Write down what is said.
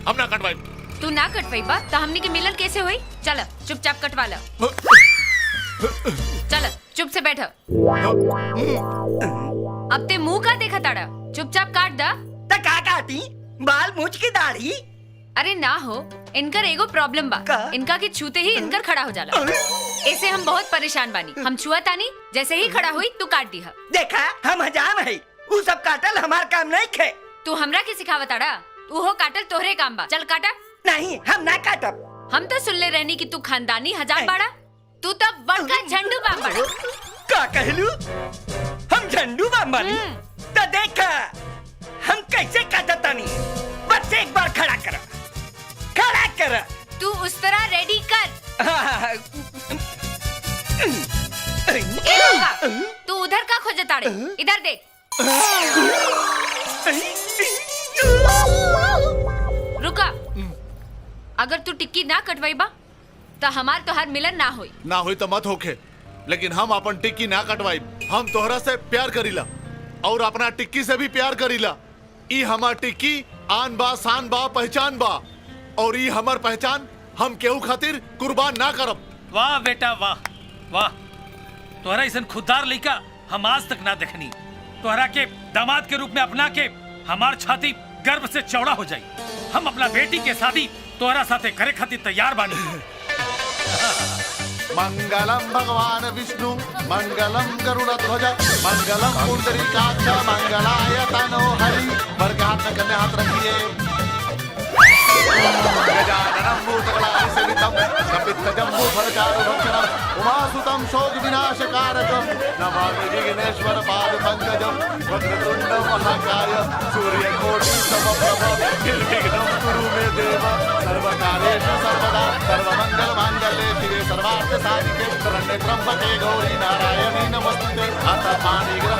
हम ना कटवाई। तू ना कटवाई बा तो हमनी के मिलन कैसे हुई? चल चुपचाप कटवा ला। चल चुप से बैठ। अब ते मुंह का देखा ताड़ा, चुपचाप काट दा। त का काटी? बाल मूछ की दाढ़ी? अरे ना हो, इनकर एगो प्रॉब्लम बा। इनका के छूते ही इनकर खड़ा हो जाला। ऐसे हम बहुत परेशान बानी। हम छुआ तानी, जैसे ही खड़ा हुई तू काट दी है। देखा हम हजाम है, वो सब काटल हमार काम नहीं खे। तू हमरा के सिखावत आड़ा? तू हो काटल तोहरे काम बा। चल काटा। नहीं हम ना काटब। हम तो सुन ले रहनी कि तू खानदानी हजाम बाड़ा। तू तो बड़का झंडू बाम बाड़ा। का कहलू? हम झंडू बाम बानी? तो देखा हम कैसे काटतानी। बस एक बार खड़ा कर, खड़ा कर। तू उस तरह रेडी कर। ए लड़का, तू उधर का खोजताड़े? इधर देख। रुका। अगर तू टिक्की ना कटवाई बा तो हमार तोहार मिलन ना होई। ना होई तो मत होखे, लेकिन हम अपन टिक्की ना कटवाई। हम तोहरा से प्यार करीला और अपना टिक्की से भी प्यार करीला। ई हमार टिक्की आन बा, शान बा, पहचान बा, और ई हमार पहचान हम केहू खातिर कुर्बान ना करब। वाह बेटा वाह वाह, तोहरा ऐसा खुददार लइका हम आज तक ना देखनी। तोहरा के दामाद के रूप में अपना के हमार छाती गर्व से चौड़ा हो जाई। हम अपना बेटी के शादी तोहरा साथे करे खातिर तैयार बानी। मंगलम भगवान विष्णु, मंगलम गरुड़ध्वज, मंगलम पुंडरीकाक्ष, मंगलाय तनो हरि। वर के हाथ में कन्या हाथ रखिए। गजाननं भूतगणाधिसेवितं कपित्थजम्बूफलचारुभक्षणं उमासुतं शोकविनाशकारकं नमामि विघ्नेश्वर पादपङ्कजं। वक्रतुण्ड महाकाय सूर्यकोटिसमप्रभ निर्विघ्नं कुरु मे देव। सर्वकार्येषु सर्वदा सर्वमङ्गलमाङ्गल्ये शिवे सर्वार्थसाधिके शरण्ये त्र्यम्बके गौरी नारायणी नमोस्तुते। अथ पाणिग्रहणं